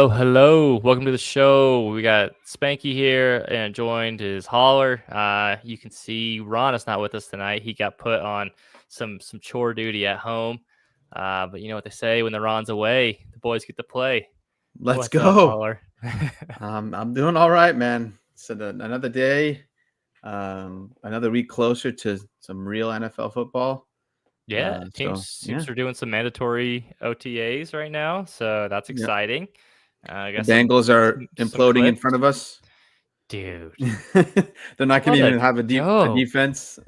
Hello, hello. Welcome to the show. We got Spanky here and joined is Holler. You can see Ron is not with us tonight. He got put on some chore duty at home. But you know what they say, when the Ron's away, the boys get to play. Let's What's up, go. Holler? I'm doing all right, man. So another day, another week closer to some real NFL football. Yeah, Yeah, teams are doing some mandatory OTAs right now, so that's yeah. exciting. I The got Bengals are some imploding in front clips. of us. Dude, They're not going what to a even have a joke. defense.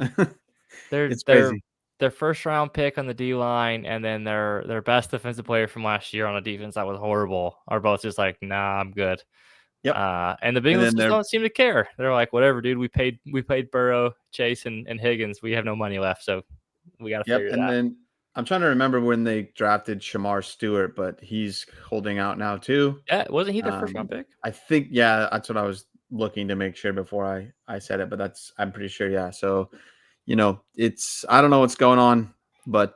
Their It's their crazy. their first round pick on the D line, and then their best defensive player from last year on a defense that was horrible are both just like, nah, I'm good. Yep. And the And Bengals then just they're don't seem to care. They're like, whatever, dude. We paid Burrow, Chase, and Higgins. We have no money left, so we got to yep. figure it And out. then I'm trying to remember when they drafted Shamar Stewart, but he's holding out now too. Yeah, wasn't he their first round Um, pick? I think yeah, that's what I was looking to make sure before I said it, but I'm pretty sure yeah. So it's I don't know what's going on, but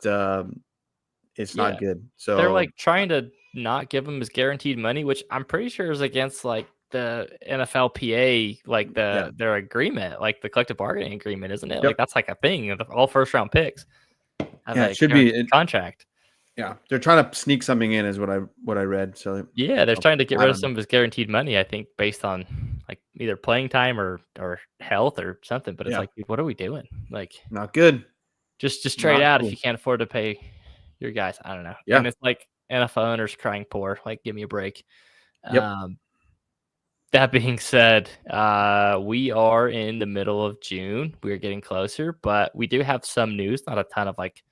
it's not Yeah, good. they're So like trying to not give him his guaranteed money, which I'm pretty sure is against like the NFLPA, like yeah, their agreement, like the collective bargaining agreement, isn't it? Like yep, that's like a thing. All first round picks have yeah, it a should be. guaranteed contract. Yeah, they're trying to sneak something in, is what I read. So Yeah, they're trying to get I rid of don't know. some of his guaranteed money, I think, based on like either playing time or health or something. But it's Yeah, like, dude, what are we doing? Like, not good, just trade not out if cool. you can't afford to pay your guys. I don't know. And Yeah, it's like NFL owners crying poor. Like, give me a break. yep. Um, that being said, we are in the middle of June. We're getting closer, but we do have some news. Not a ton of like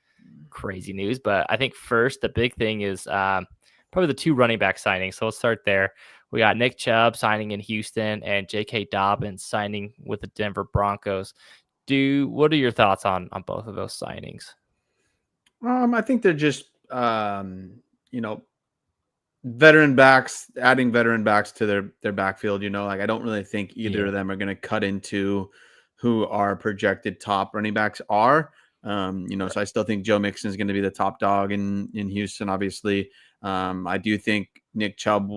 crazy news, but I think first the big thing is probably the two running back signings. So let's start there. We got Nick Chubb signing in Houston and J.K. Dobbins signing with the Denver Broncos. What are your thoughts on both of those signings? I think they're just you know veteran backs, adding veteran backs to their backfield. Like I don't really think either Yeah, of them are going to cut into who our projected top running backs are. So I still think Joe Mixon is going to be the top dog in Houston. Obviously, I do think Nick Chubb,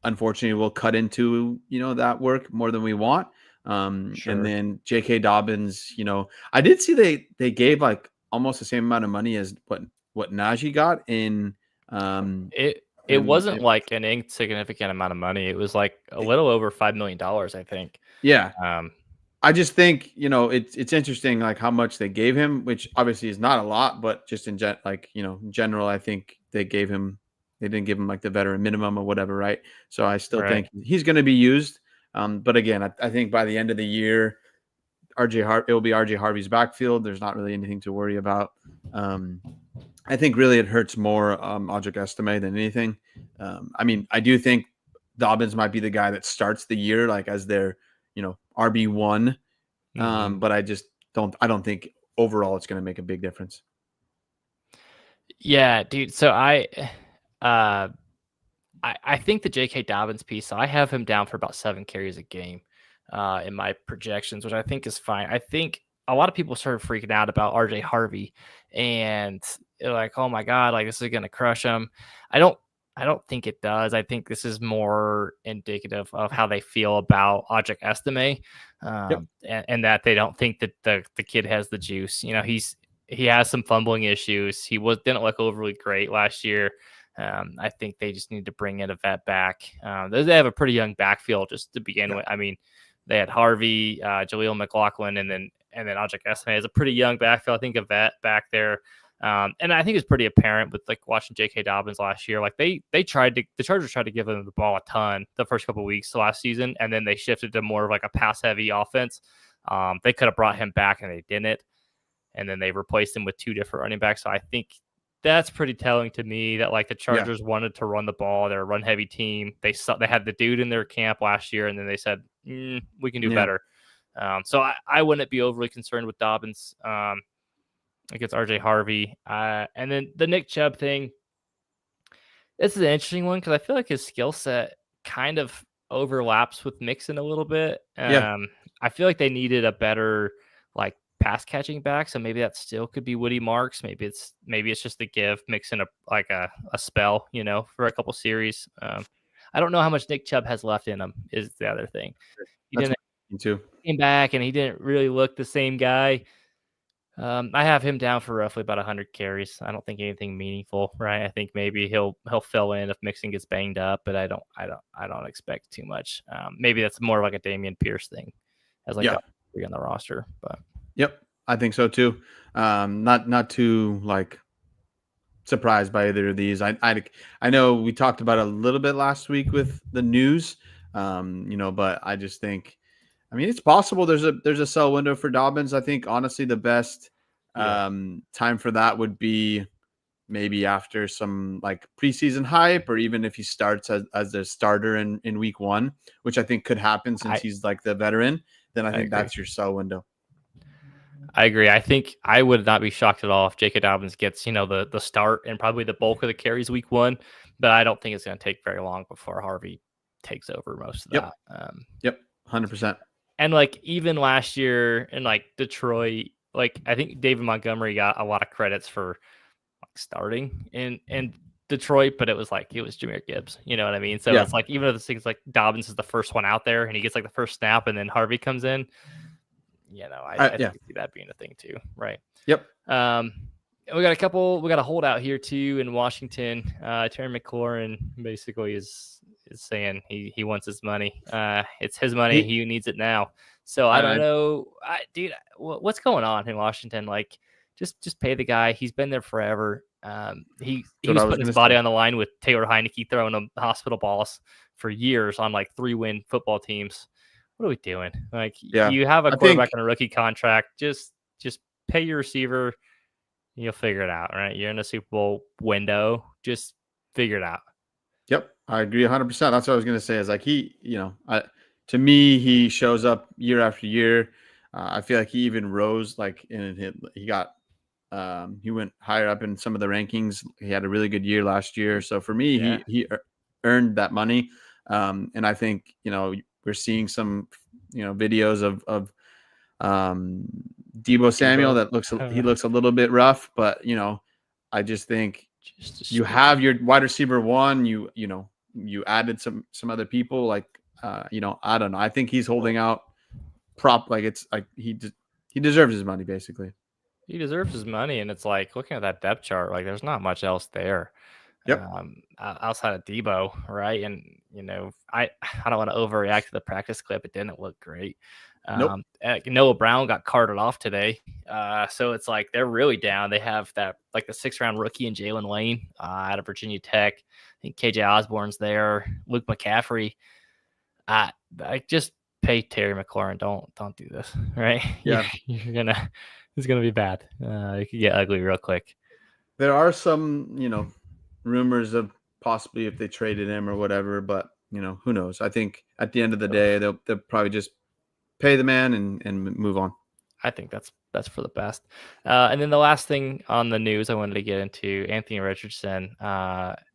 unfortunately, will cut into that work more than we want. And sure. then J.K. Dobbins, I did see they gave like almost the same amount of money as what Najee got in It wasn't like an insignificant amount of money. It was like a little over $5 million, I think. yeah. Um, I just think it's interesting like how much they gave him, which obviously is not a lot, but just in general, I think they didn't give him like the veteran minimum or whatever, right? So I still right. think he's going to be used. But again, I think by the end of the year, it will be RJ Harvey's backfield. There's not really anything to worry about. Um, I think really it hurts more Audric Estime than anything. I mean, I do think Dobbins might be the guy that starts the year like as their RB1. Mhm. But I don't think overall it's going to make a big difference. Yeah, dude. So uh, I think the J.K. Dobbins piece, so I have him down for about 7 carries a game in my projections, which I think is fine. I think a lot of people started freaking out about RJ Harvey and they're like, oh my God, like this is going to crush him. I don't. I don't think it does. I think this is more indicative of how they feel about Audric Estime, Yep. and that they don't think that the kid has the juice. He has some fumbling issues. Didn't look overly great last year. I think they just need to bring in a vet back. They have a pretty young backfield just to begin Yeah. with. I mean, they had Harvey, Jaleel McLaughlin, and then Audric Estime is a pretty young backfield. I think a vet back there. And I think it's pretty apparent with like watching J.K. Dobbins last year. Like the Chargers tried to give him the ball a ton the first couple of weeks last season, and then they shifted to more of like a pass heavy offense. They could have brought him back and they didn't, and then they replaced him with 2 different running backs. So I think that's pretty telling to me that like the Yeah. Chargers wanted to run the ball. They're a run heavy team. They had the dude in their camp last year, and then they said we can do Yeah. better. So I wouldn't be overly concerned with Dobbins. Against RJ Harvey. And then the Nick Chubb thing, this is an interesting one because I feel like his skill set kind of overlaps with Mixon a little bit. Yeah. I feel like they needed a better like pass catching back, so maybe that still could be Woody Marks. Maybe it's just the give, mixing a spell, for a couple series. I don't know how much Nick Chubb has left in him. Is the other thing. He That's didn't too. came back and he didn't really look the same guy. I have him down for roughly about 100 carries. I don't think anything meaningful, right? I think maybe he'll fill in if Mixon gets banged up, but I don't expect too much. Maybe that's more like a Dameon Pierce thing, as like Yeah. on the roster. But Yep, I think so too. Not too like surprised by either of these. I know we talked about it a little bit last week with the news, but I just think, I mean, it's possible there's a sell window for Dobbins. I think honestly the best time for that would be maybe after some like preseason hype, or even if he starts as a starter in week 1, which I think could happen since he's like the veteran. Then I think that's your sell window. I agree. I think I would not be shocked at all if J.K. Dobbins gets, the start and probably the bulk of the carries week 1, but I don't think it's going to take very long before Harvey takes over most of that. Yep, 100%. And like even last year in like Detroit, like I think David Montgomery got a lot of credits for like starting in Detroit, but it was Jahmyr Gibbs. You know what I mean? So it's like even if it's things like Dobbins is the first one out there and he gets like the first snap and then Harvey comes in. I think see that being a thing too, right? Yep. We got a holdout here too in Washington. Terry McLaurin basically is saying he wants his money. It's his money. He needs it now. So I don't know, dude. What's going on in Washington? Like, just pay the guy. He's been there forever. He was putting his body on the line with Taylor Heineke throwing him hospital balls for years on like 3-win football teams. What are we doing? Like, you have a quarterback on a rookie contract. Just pay your receiver. You'll figure it out, right? You're in a Super Bowl window. Just figure it out. Yep, I agree 100%. That's what I was going to say. Is like to me, he shows up year after year. I feel like he even rose. Like he went higher up in some of the rankings. He had a really good year last year. So for me, he earned that money. And I think we're seeing some videos of Deebo Samuel that looks a little bit rough, but I just think you have your wide receiver 1. You added some other people like I don't know. I think he's holding out it's like he deserves his money basically. He deserves his money, and it's like looking at that depth chart, like there's not much else there. Yep. Outside of Deebo, right? And I don't want to overreact to the practice clip. It didn't look great. Nope. Noah Brown got carted off today. So it's like they're really down. They have that like the 6th-round rookie and Jalen Lane out of Virginia Tech. I think KJ Osborne's there. Luke McCaffrey. I just pay Terry McLaurin. Don't do this, right? Yeah. It's gonna be bad. It could get ugly real quick. There are some, rumors of possibly if they traded him or whatever, but who knows? I think at the end of the day, they'll probably just pay the man and move on. I think that's for the best. And then the last thing on the news I wanted to get into, Anthony Richardson.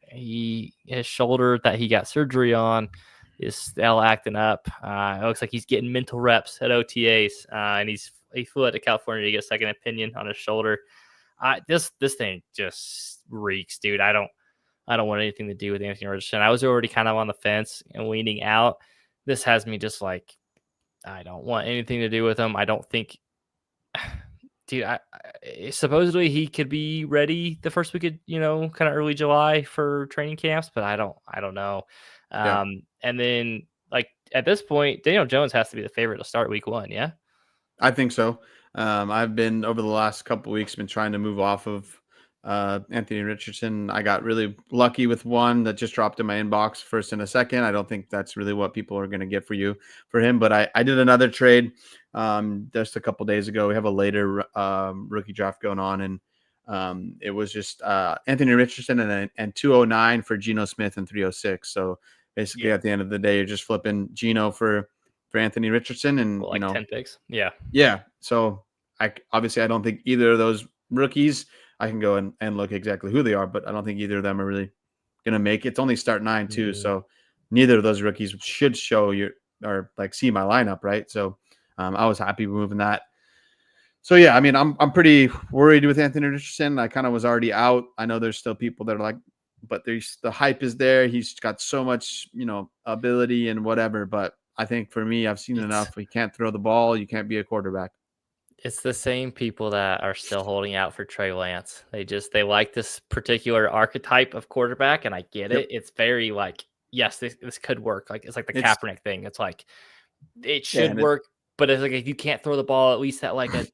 His shoulder that he got surgery on is still acting up. It looks like he's getting mental reps at OTAs, and he flew out to California to get a second opinion on his shoulder. This thing just reeks, dude. I don't want anything to do with Anthony Richardson. I was already kind of on the fence and leaning out. This has me just like, I don't want anything to do with him. I don't think, dude. Supposedly he could be ready the first week of kind of early July for training camps, but I don't know. And then like at this point, Daniel Jones has to be the favorite to start week 1. Yeah, I think so. I've been over the last couple of weeks been trying to move off of Anthony Richardson. I got really lucky with one that just dropped in my inbox first and a second. I don't think that's really what people are going to get for him, but I did another trade just a couple days ago. We have a later rookie draft going on, and it was just Anthony Richardson and 209 for Geno Smith and 306. So basically at the end of the day, you're just flipping Geno for Anthony Richardson and 10 picks. Yeah. So I don't think either of those rookies, I can go and look exactly who they are, but I don't think either of them are really going to make it. It's only start 9 too. So neither of those rookies should show see my lineup. Right. So I was happy moving that So yeah, I mean, I'm pretty worried with Anthony Richardson. I kind of was already out. I know there's still people that are like, but there's the hype is there. He's got so much, ability and whatever. But I think for me, I've seen It's enough. You can't throw the ball. You can't be a quarterback. it's the same people that are still holding out for Trey Lance. They like this particular archetype of quarterback, and I get Yep. it. It's very like, yes, this could work. Like it's like the It's Kaepernick thing. It's like it yeah, should work, but it's like if you can't throw the ball at least at like a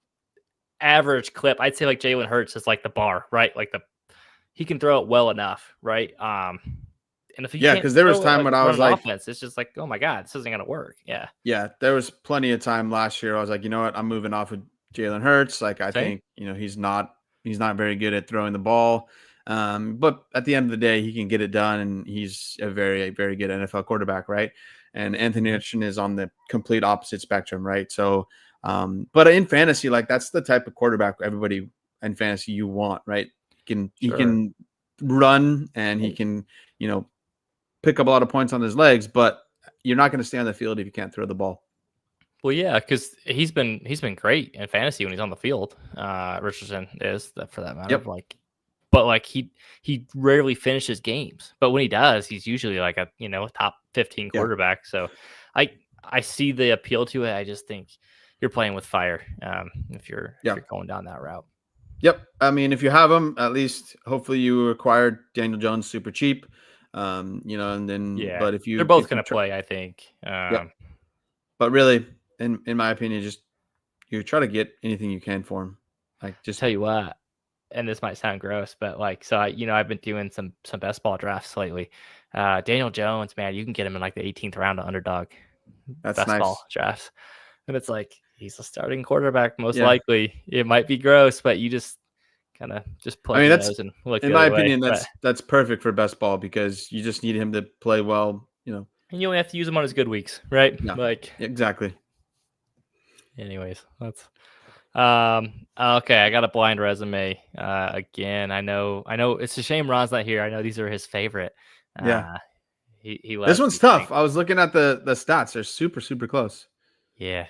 average clip, I'd say like Jalen Hurts is like the bar, right? Like he can throw it well enough, right? And if you yeah, can't because there was throw it time like when I run was an like, offense, it's just like, oh my god, this isn't gonna work. Yeah, yeah, there was plenty of time last year. I was like, you know what, I'm moving off with Jalen Hurts. Like, I same. think he's not very good at throwing the ball. But at the end of the day, he can get it done, and he's a very, very good NFL quarterback, right? And Anthony Richardson is on the complete opposite spectrum, right? So, but in fantasy, like that's the type of quarterback everybody in fantasy you want, right? He Sure. can run and he can, pick up a lot of points on his legs, but you're not going to stay on the field if you can't throw the ball. Well, yeah, because he's been great in fantasy when he's on the field. Richardson is for that matter. Yep. But like he rarely finishes games. But when he does, he's usually like a top 15 Yeah. quarterback. So I see the appeal to it. I just think you're playing with fire if you're going down that route. Yep. I mean, if you have him, at least hopefully you acquired Daniel Jones super cheap. And then but if they're both if you going to play, I think. yeah. But really, in my opinion, just you try to get anything you can for him. Like just tell you what, and this might sound gross, but like, so I've been doing some best ball drafts lately. Daniel Jones, man, you can get him in like the 18th round of underdog that's best nice. ball drafts. And it's like, he's a starting quarterback, most likely. It might be gross, but you just kind of just plug your nose and look in the my other opinion, way. that's perfect for best ball because you just need him to play well, And you only have to use him on his good weeks, right? Yeah, Like exactly. Anyways, that's okay. I got a blind resume again. I know it's a shame Ron's not here. I know these are his favorite. Yeah. He This one's tough. I was looking at the stats. They're super, super close. Yeah,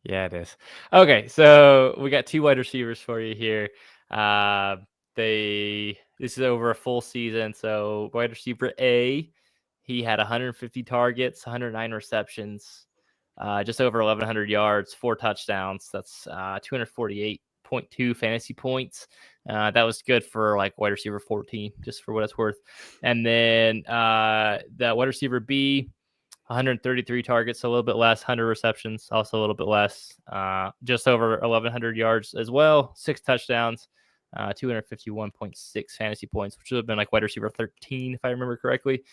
it is. Okay, so we got two wide receivers for you here. This is over a full season. So wide receiver A, he had 150 targets, 109 receptions, just over 1,100 yards, 4 touchdowns. That's 248.2 fantasy points. That was good for like wide receiver 14, just for what it's worth. And then the wide receiver B, 133 targets, so a little bit less, 100 receptions, also a little bit less, just over 1,100 yards as well, 6 touchdowns, 251.6 fantasy points, which would have been like wide receiver 13, if I remember correctly.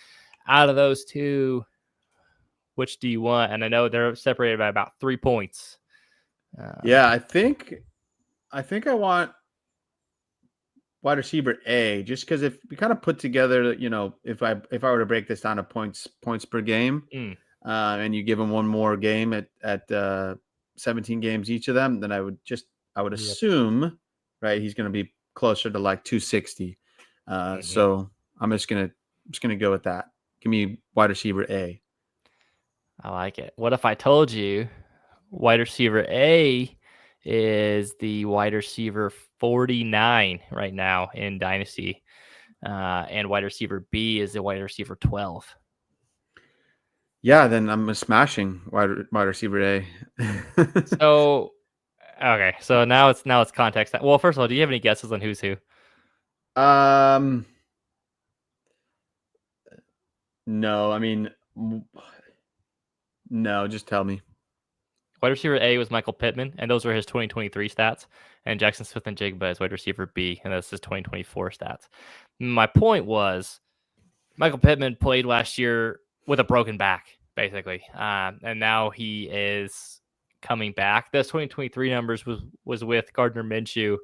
Out of those two, which do you want? And I know they're separated by about 3 points. Yeah, I think I want wide receiver A, just because if we kind of put together, if I were to break this down to points per game, and you give them one more game at 17 games each of them, then I would assume, right, he's going to be closer to like 260. So I'm just gonna go with that. Give me wide receiver A. I like it. What if I told you wide receiver A is the wide receiver 49 right now in Dynasty, and wide receiver B is the wide receiver 12. Yeah, then I'm smashing wide receiver A. So, okay, so now it's context. Well, first of all, do you have any guesses on who's who? No, I mean, no, just tell me. Wide receiver A was Michael Pittman, and those were his 2023 stats. And Jackson Smith and Jigba is wide receiver B, and that's his 2024 stats. My point was, Michael Pittman played last year with a broken back, basically, and now he is coming back. Those 2023 numbers was with Gardner Minshew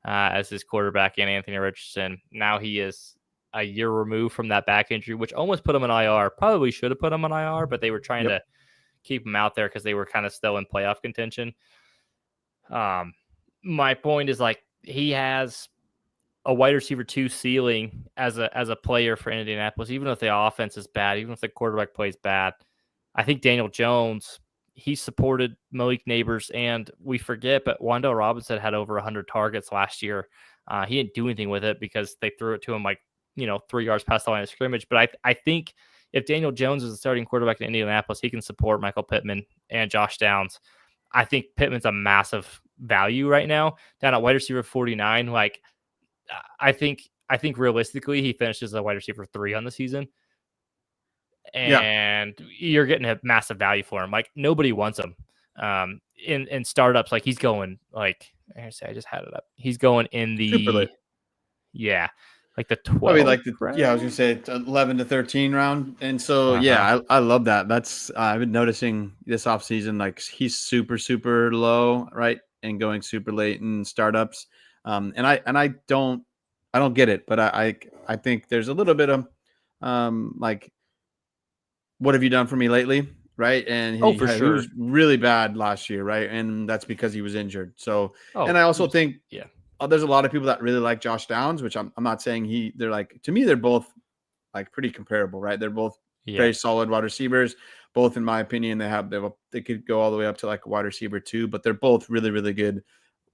as his quarterback and Anthony Richardson. Now he is a year removed from that back injury, which almost put him on IR. Probably should have put him on IR, but they were trying to keep him out there because they were kind of still in playoff contention. My point is, like, he has a wide receiver 2 ceiling as a player for Indianapolis, even if the offense is bad, even if the quarterback plays bad. I think Daniel Jones he supported Malik Neighbors, and we forget, but Wan'Dale Robinson had over 100 targets last year. He didn't do anything with it because they threw it to him 3 yards past the line of scrimmage. But I think if Daniel Jones is the starting quarterback in Indianapolis, he can support Michael Pittman and Josh Downs. I think Pittman's a massive value right now down at wide receiver 49. I think realistically he finishes a wide receiver 3 on the season, and you're getting a massive value for him. Nobody wants him. In startups, he's going I just had it up. He's going in the the 12. Probably I was gonna say 11 to 13 round. And so I love that. That's I've been noticing this offseason, he's super, super low, right? And going super late in startups. And I don't get it, but I think there's a little bit of what have you done for me lately? Right. And he was really bad last year, right? And that's because he was injured. So and I also think there's a lot of people that really like Josh Downs, which I'm not saying they're to me, they're both pretty comparable, right? They're both very solid wide receivers. Both, in my opinion, they could go all the way up to wide receiver 2, but they're both really, really good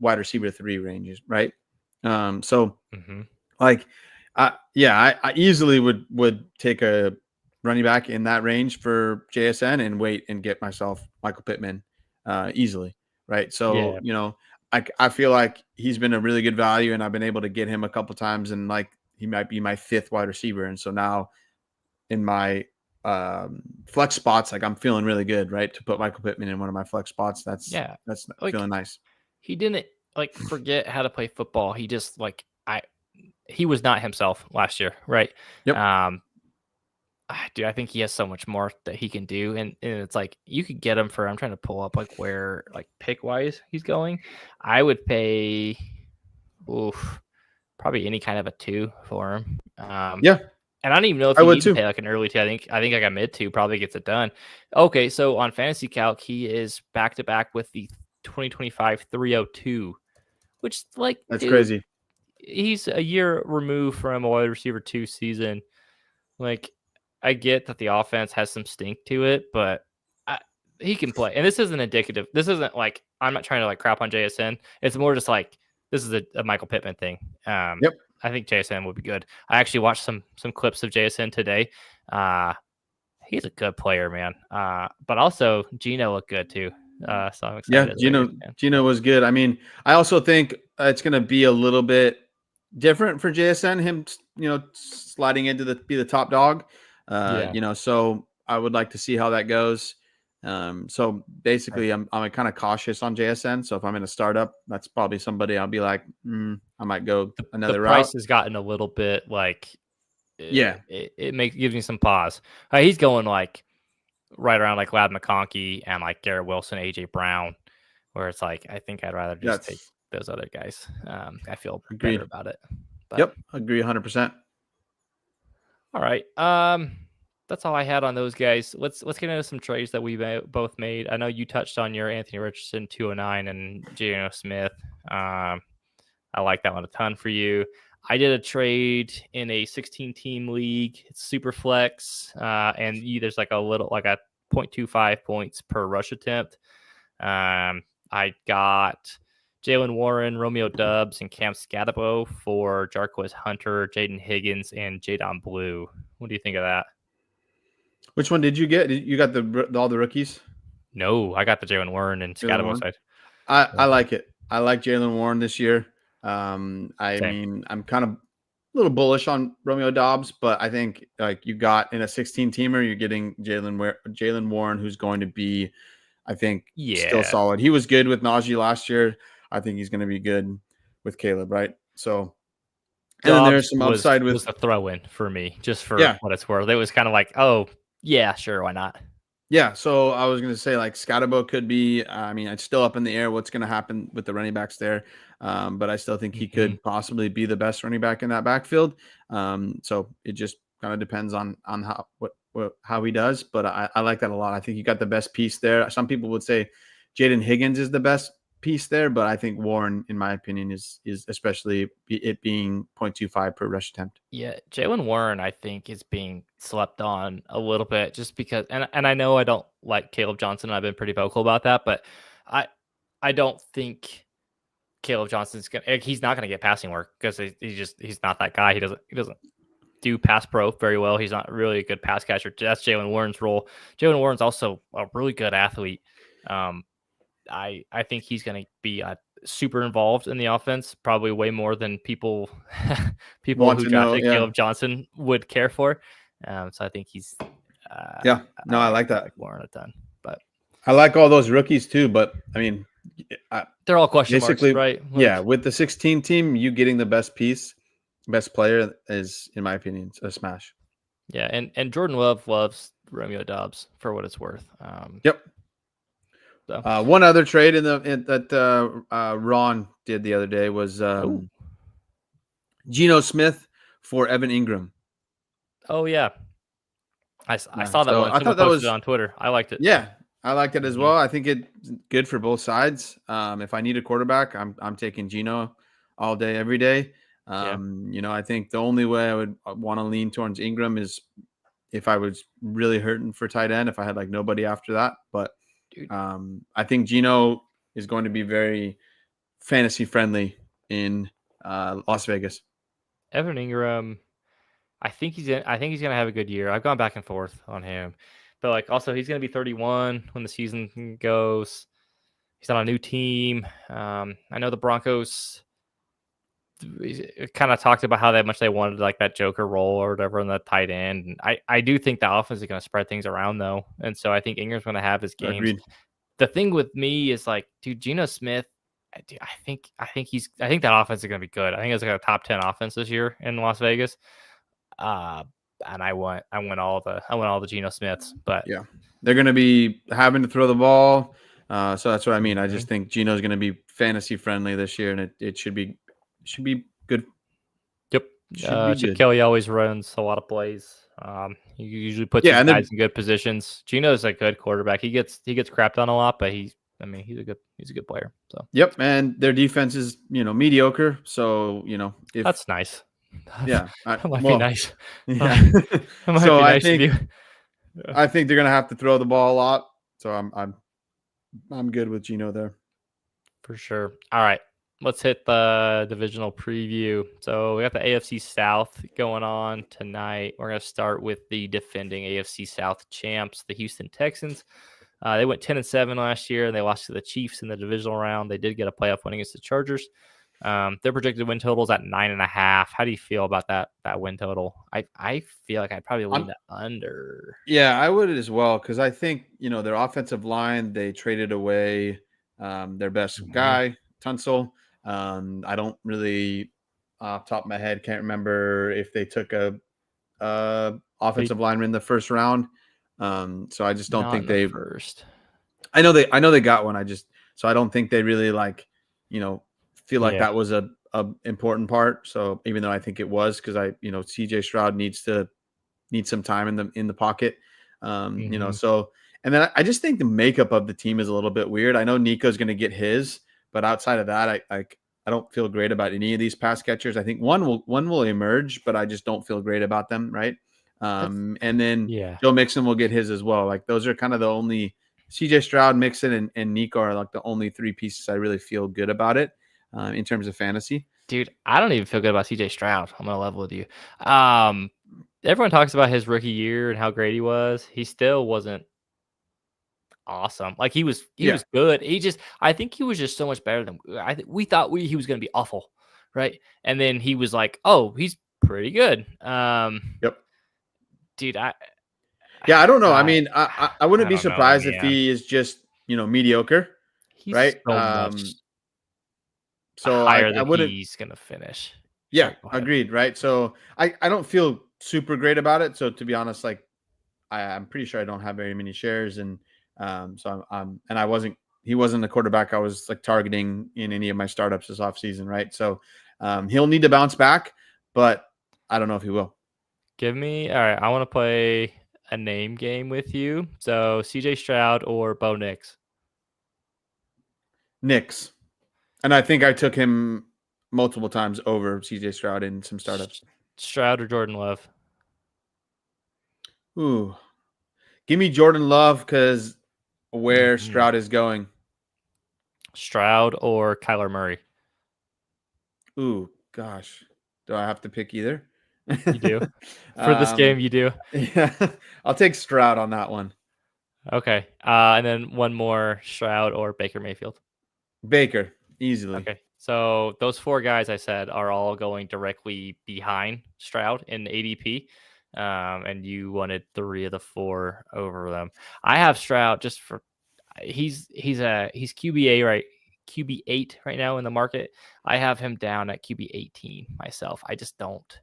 wide receiver 3 ranges, right? I easily would take a running back in that range for JSN and wait and get myself Michael Pittman easily, right? So I feel like he's been a really good value, and I've been able to get him a couple times, and he might be my 5th wide receiver. And so now in my flex spots, I'm feeling really good, right? To put Michael Pittman in one of my flex spots. That's feeling nice. He didn't forget how to play football. He just he was not himself last year, right? Yep. Dude, I think he has so much more that he can do, and it's you could get him for. I'm trying to pull up where pick wise he's going. I would pay, probably any kind of a 2 for him. And I don't even know if you need to pay an early 2. I think a mid 2 probably gets it done. Okay, so on Fantasy Calc, he is back to back with the 2025 302, which that's crazy. He's a year removed from a wide receiver 2 season. I get that the offense has some stink to it, but he can play. And this isn't indicative. This isn't I'm not trying to crap on JSN. It's more just this is a Michael Pittman thing. I think JSN would be good. I actually watched some clips of JSN today. He's a good player, man. But also Gino looked good too. So I'm excited. Yeah, Gino was good. I mean, I also think it's going to be a little bit different for JSN. Him, sliding into be the top dog. So I would like to see how that goes. So basically I'm kind of cautious on JSN. So if I'm in a startup, that's probably somebody I'll be I might go another route. The price has gotten a little bit it gives me some pause. He's going right around Lad McConkey and Garrett Wilson, AJ Brown, where it's I think I'd rather just take those other guys. I feel better about it. But, agree 100%. All right. That's all I had on those guys. Let's get into some trades that we both made. I know you touched on your Anthony Richardson 209 and Geno Smith. I like that one a ton for you. I did a trade in a 16-team league. It's super flex, and there's a 0.25 points per rush attempt. I got Jalen Warren, Romeo Dubs, and Cam Scatabo for Jarquez Hunter, Jaden Higgins, and Jadon Blue. What do you think of that? Which one did you get? You got all the rookies? No, I got the Jalen Warren and Scatabo side. I like it. I like Jalen Warren this year. Mean, I'm kind of a little bullish on Romeo Dobbs, but I think you got in a 16-teamer, you're getting Jalen Warren, who's going to be, I think, still solid. He was good with Najee last year. I think he's going to be good with Caleb, right? So, and then there's some upside with a throw-in for me, just for what it's worth. It was kind of oh, yeah, sure, why not? Yeah, so I was going to say Scatabo could be. I mean, it's still up in the air what's going to happen with the running backs there, but I still think he could possibly be the best running back in that backfield. So it just kind of depends on how he does, but I like that a lot. I think you got the best piece there. Some people would say Jaden Higgins is the best piece there, but I think Warren, in my opinion, is especially it being 0.25 per rush attempt. Yeah, Jalen Warren, I think, is being slept on a little bit just because, and I know I don't like Caleb Johnson. I've been pretty vocal about that, but I don't think Caleb Johnson's he's not gonna get passing work because he's not that guy. He doesn't do pass pro very well. He's not really a good pass catcher. That's Jalen Warren's role. Jalen Warren's also a really good athlete. I think he's going to be super involved in the offense, probably way more than people Want who to know, drafted yeah. Caleb Johnson would care for. So I think he's I like that. like Warren a ton, but I like all those rookies too. But I mean, they're all question marks, right? Like, with the 16 team, you getting the best player is, in my opinion, a smash. Yeah, and Jordan Love loves Romeo Doubs for what it's worth. Yep. So. One other trade that Ron did the other day was Geno Smith for Evan Ingram. Oh yeah, I saw that one. I thought that was on Twitter. I liked it. Yeah, I liked it as well. I think it's good for both sides. If I need a quarterback, I'm taking Geno all day, every day. I think the only way I would want to lean towards Ingram is if I was really hurting for tight end, if I had like nobody after that. But I think Geno is going to be very fantasy friendly in Las Vegas. Evan Ingram, I think he's gonna have a good year. I've gone back and forth on him, but like also he's gonna be 31 when the season goes. He's on a new team. I know the Broncos kind of talked about how much they wanted like that Joker role or whatever in the tight end. And I do think the offense is going to spread things around though, and so I think Ingram's going to have his games. Agreed. The thing with me is like, dude, Geno Smith. I think that offense is going to be good. I think it's like a top 10 offense this year in Las Vegas. And I want all the Geno Smiths, but yeah, they're going to be having to throw the ball. So that's what I mean. I just think Geno's going to be fantasy friendly this year, and it should be good. Yep. Chip Kelly always runs a lot of plays. He usually puts his guys in good positions. Geno's a good quarterback. He gets crapped on a lot, but he's a good player. So yep, and their defense is mediocre. So if that's nice. Yeah, that might be nice. Yeah. So I think they're gonna have to throw the ball a lot. So I'm good with Geno there. For sure. All right. Let's hit the divisional preview. So we got the AFC South going on tonight. We're going to start with the defending AFC South champs, the Houston Texans. They went 10-7 last year, and they lost to the Chiefs in the divisional round. They did get a playoff win against the Chargers. Their projected win total is at 9.5. How do you feel about that win total? I feel like I'd probably lean that under. Yeah, I would as well, because I think their offensive line, they traded away their best guy, Tunsil. I don't really, off the top of my head, can't remember if they took a offensive lineman in the first round. So I just don't think they first. I know they got one. So I don't think they really feel like that was a important part. So even though I think it was, because CJ Stroud needs some time in the pocket. So, and then I just think the makeup of the team is a little bit weird. I know Nico's going to get his, but outside of that, I don't feel great about any of these pass catchers. I think one will emerge, but I just don't feel great about them. Right. And then Joe Mixon will get his as well. Like those are kind of the only CJ Stroud, Mixon, and Nico are like the only three pieces I really feel good about it in terms of fantasy. Dude, I don't even feel good about CJ Stroud. I'm going to level with you. Everyone talks about his rookie year and how great he was. He still wasn't awesome. Like he was good. I think he was just so much better than we thought he was going to be awful, right? And then he was like, oh, he's pretty good. Yep. Dude, I don't know. I mean, I wouldn't be surprised if he is just mediocre, he's right? So higher than he's going to finish. Yeah, agreed, right? So I don't feel super great about it. So to be honest, like I'm pretty sure I don't have very many shares, and so he wasn't the quarterback I was like targeting in any of my startups this offseason, right? So he'll need to bounce back, but I don't know if he will. All right, I want to play a name game with you. So CJ Stroud or Bo Nix? Knicks. And I think I took him multiple times over CJ Stroud in some startups. Stroud or Jordan Love? Ooh. Give me Jordan Love because where Mm-hmm. Stroud is going. Stroud or Kyler Murray? Ooh, gosh. Do I have to pick either? You do? For this game, you do? Yeah. I'll take Stroud on that one. Okay. And then one more, Stroud or Baker Mayfield? Baker, easily. Okay. So those four guys I said are all going directly behind Stroud in ADP. And you wanted three of the four over them. I have Stroud just for he's QB8 right, QB8 right now in the market. I have him down at QB18 myself. I just don't.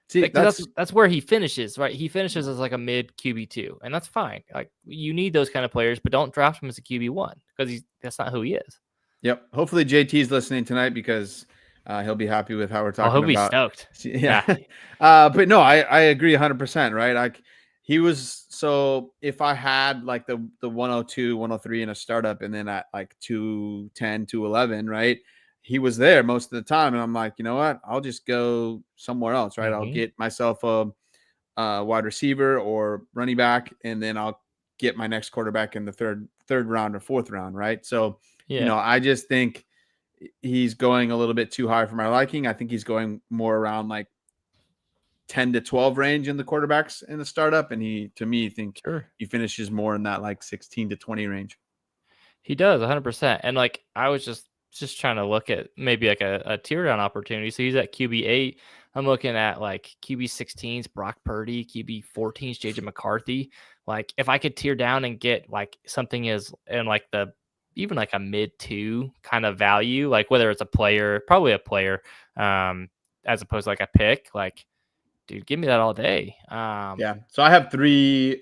See, Because that's where he finishes, right? He finishes as like a mid QB2, and that's fine. Like you need those kind of players, but don't draft him as a QB1 because that's not who he is. Yep. Hopefully JT's listening tonight because he'll be happy with how we're Oh, talking he'll be about. stoked. Yeah. Yeah. But no, I agree 100%, right? Like he was, so if I had like the 102, 103 in a startup and then at like 210, 211, right? He was there most of the time. And I'm like, you know what? I'll just go somewhere else, right? I'll get myself a wide receiver or running back, and then I'll get my next quarterback in the third round or fourth round, right? So, Yeah. I just think he's going a little bit too high for my liking. I think he's going more around like 10 to 12 range in the quarterbacks in the startup, and he, to me, think Sure. he finishes more in that like 16 to 20 range. He does 100%. And like I was just trying to look at maybe like a tear down opportunity. So he's at QB8. I'm looking at like QB16's Brock Purdy, QB14's JJ McCarthy. Like if I could tear down and get like something is in like the even like a mid two kind of value, like whether it's a player, probably a player, as opposed to like a pick, like dude, give me that all day. Yeah. So I have three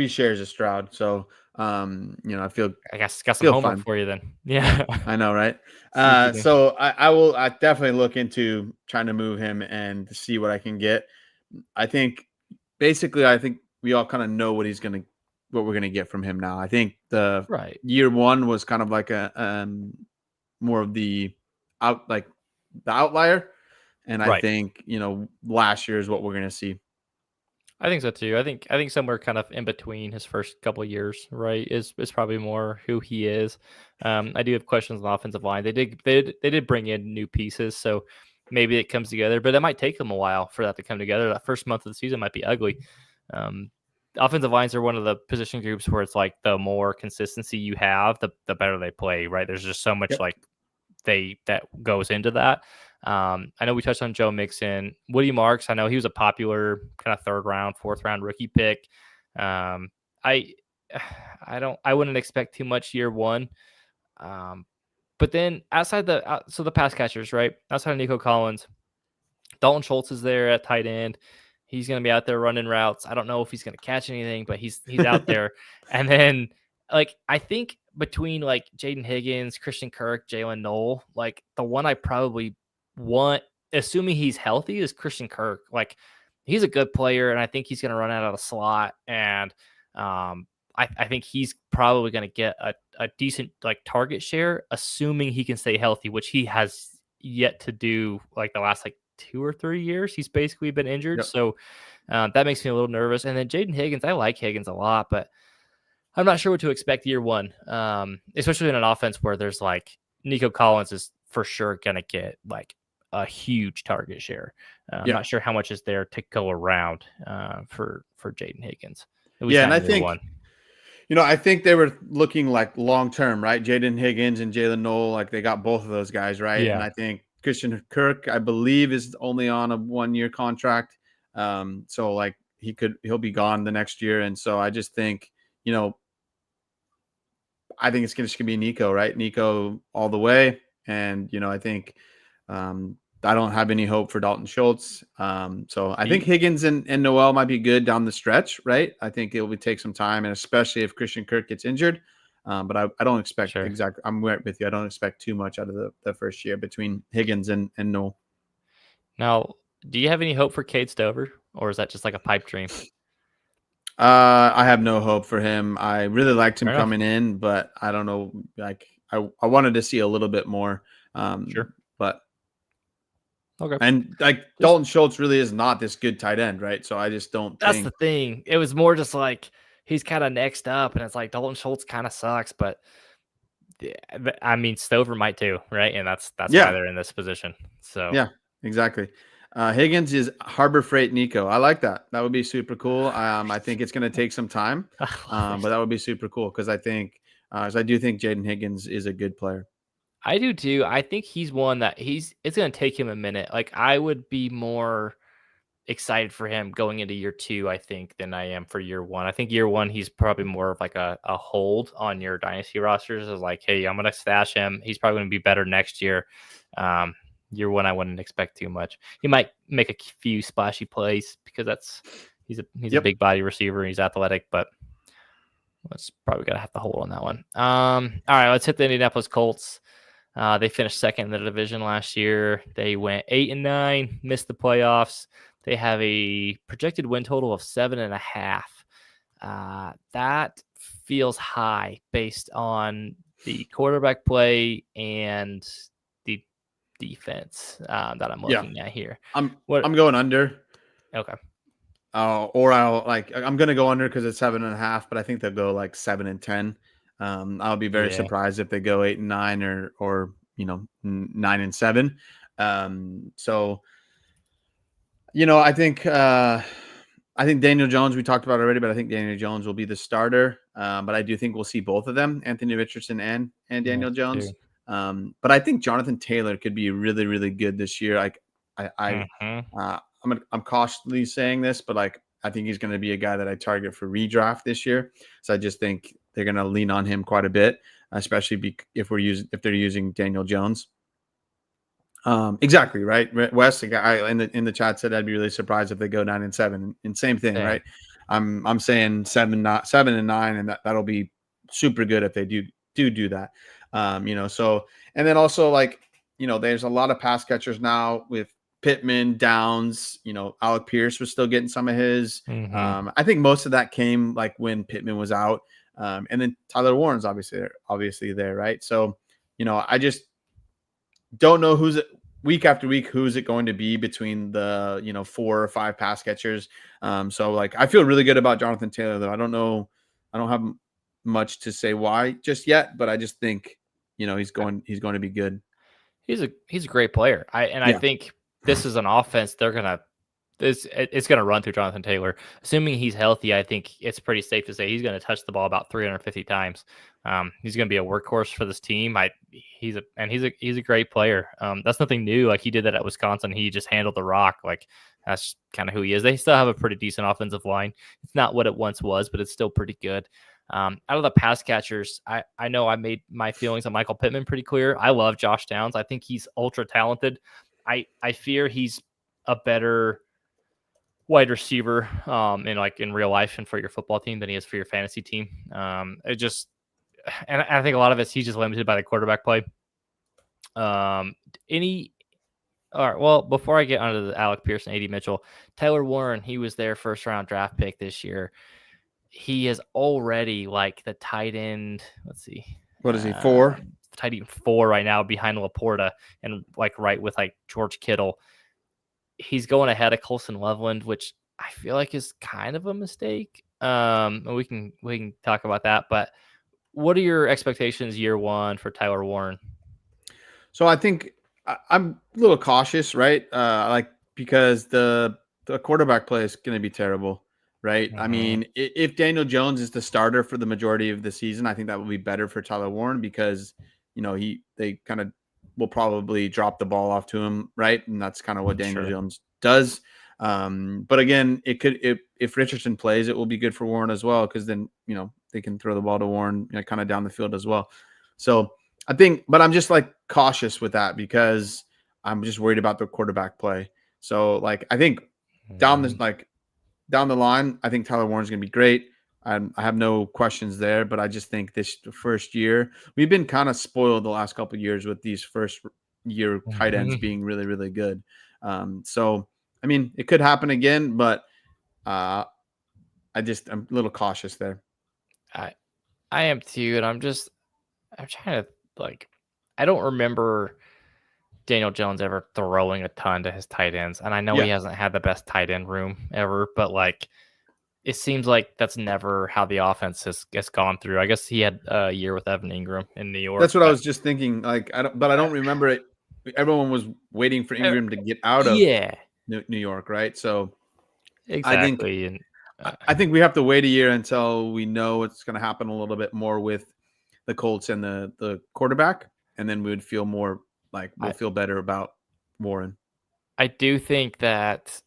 shares of Stroud. So I I guess got some feel homework fun. for you then. Yeah, Yeah. I know, right? See what you do. So I definitely look into trying to move him and see what I can get. I think we all kind of know what we're gonna get from him now. I think the Right. year one was kind of like a more of the outlier, and I Right. think last year is what we're gonna see. I think so too. I think somewhere kind of in between his first couple of years, right, is probably more who he is. I do have questions on the offensive line. They did bring in new pieces, so maybe it comes together, but it might take them a while for that to come together. That first month of the season might be ugly. Um, Offensive lines are one of the position groups where it's like the more consistency you have, the better they play, right? There's just so much Yep. like that goes into that. I know we touched on Joe Mixon, Woody Marks. I know he was a popular kind of third round, fourth round rookie pick. I I wouldn't expect too much year one. But then outside the pass catchers, right? Outside of Nico Collins, Dalton Schultz is there at tight end. He's going to be out there running routes. I don't know if he's going to catch anything, but he's out there. And then like I think between like Jaden Higgins, Christian Kirk, Jalen Noel, like the one I probably want, assuming he's healthy, is Christian Kirk. Like he's a good player, and I think he's going to run out of the slot. And I think he's probably going to get a decent like target share, assuming he can stay healthy, which he has yet to do like the last like 2 or 3 years. He's basically been injured. Yep. So that makes me a little nervous. And then Jaden Higgins, I like Higgins a lot, but I'm not sure what to expect year one, especially in an offense where there's like Nico Collins is for sure going to get like a huge target share. I'm not sure how much is there to go around for Jaden Higgins. At least And I not year think one. I think they were looking like long term, right? Jaden Higgins and Jalen Noel, like they got both of those guys, right? Yeah. And I think Christian Kirk, I believe, is only on a 1-year contract. So like he'll be gone the next year. And so I just think, I think it's just gonna be Nico, right? Nico all the way. And I think I don't have any hope for Dalton Schultz. So I think Higgins and Noel might be good down the stretch, right? I think it will take some time, and especially if Christian Kirk gets injured. But I don't expect exactly. I'm right with you. I don't expect too much out of the first year between Higgins and Noel. Now, do you have any hope for Cade Stover, or is that just like a pipe dream? I have no hope for him. I really liked him Fair enough. coming in, but I don't know. Like I wanted to see a little bit more. Sure. But Okay. and like Just Dalton Schultz really is not this good tight end, right? So I just don't that's the think. thing. It was more just like he's kind of next up, and it's like Dalton Schultz kind of sucks, but yeah, I mean Stover might too, right? And that's why Yeah, they're in this position. So yeah, exactly. Higgins is Harbor Freight Nico. I like that. That would be super cool. I think it's going to take some time, I love but it. that would be super cool because I think, as I do think Jaden Higgins is a good player. I do too. I think he's one that it's going to take him a minute. Like I would be more excited for him going into year 2, I think, than I am for year 1. I think year 1 he's probably more of like a hold on your dynasty rosters is like, hey, I'm gonna stash him. He's probably gonna be better next year. Um, year 1, I wouldn't expect too much. He might make a few splashy plays because he's a Yep. big body receiver and he's athletic, but let's probably gotta have to hold on that one. All right, let's hit the Indianapolis Colts. They finished second in the division last year. They went 8-9, missed the playoffs. They have a projected win total of 7.5. That feels high based on the quarterback play and the defense that I'm Yeah. looking at here. I'm What? I'm going under. Okay. Or I'm gonna go under because it's 7.5, but I think they'll go like 7-10. I'll be very Yeah. surprised if they go 8-9 or 9-7. So I think Daniel Jones we talked about already, but I think Daniel Jones will be the starter. But I do think we'll see both of them, Anthony Richardson and Yeah, Daniel too. Jones. But I think Jonathan Taylor could be really really good this year. Like Mhm. I'm cautiously saying this, but like I think he's going to be a guy that I target for redraft this year. So I just think they're going to lean on him quite a bit, especially if they're using Daniel Jones. Exactly right. Wes, the guy in the chat said I'd be really surprised if they go 9-7. And same thing, Same. right? I'm saying 7-9, and that'll be super good if they do that. So and then also like there's a lot of pass catchers now with Pittman, Downs. Alec Pierce was still getting some of his. Mhm. I think most of that came like when Pittman was out, and then Tyler Warren's obviously there, right? So I just don't know week after week who's it going to be between the 4 or 5 pass catchers. So like I feel really good about Jonathan Taylor though. I don't have much to say why just yet, but I just think he's going to be good. He's a great player. I Yeah, think this is an offense they're gonna it's gonna run through Jonathan Taylor. Assuming he's healthy, I think it's pretty safe to say he's gonna touch the ball about 350 times. He's gonna be a workhorse for this team. He's a great player. That's nothing new. Like he did that at Wisconsin. He just handled the rock. Like that's kind of who he is. They still have a pretty decent offensive line. It's not what it once was, but it's still pretty good. Out of the pass catchers, I know I made my feelings on Michael Pittman pretty clear. I love Josh Downs. I think he's ultra talented. I fear he's a better wide receiver in real life and for your football team than he is for your fantasy team. It just and I think a lot of it's he's just limited by the quarterback play. Um, any all right. Well, before I get onto the Alec Pearson, AD Mitchell, Taylor Warren, he was their first round draft pick this year. He is already like the tight end. Let's see, what is he, 4? tight end 4 right now behind Laporta and like right with like George Kittle. He's going ahead of Colson Loveland, which I feel like is kind of a mistake. And we can talk about that. But what are your expectations year 1 for Tyler Warren? So I think I'm a little cautious, right? Because the quarterback play is going to be terrible, right? I Mm-hmm. mean, if Daniel Jones is the starter for the majority of the season, I think that will be better for Tyler Warren because they kind of will probably drop the ball off to him, right? And that's kind of what Daniel Sure. Jones does. But again, if Richardson plays, it will be good for Warren as well because then they can throw the ball to Warren kind of down the field as well. So I think, but I'm just like cautious with that because I'm just worried about the quarterback play. So like I think down Mm-hmm. this down the line, I think Tyler Warren's going to be great. I have no questions there, but I just think this first year we've been kind of spoiled the last couple of years with these first year tight ends Mm-hmm. being really really good. So I mean, it could happen again, but uh, I'm a little cautious there. I am too, and I'm trying to like I don't remember Daniel Jones ever throwing a ton to his tight ends, and I know he Yeah, hasn't had the best tight end room ever, but like it seems like that's never how the offense has gone through. I guess he had a year with Evan Ingram in New York, that's what I but was just thinking. Like I don't remember it. Everyone was waiting for uh, Ingram to get out of yeah, New York, right? So I think exactly. And I think we have to wait a year until we know what's going to happen a little bit more with the Colts and the quarterback, and then we would feel more like we'll I feel better about Warren. I do think that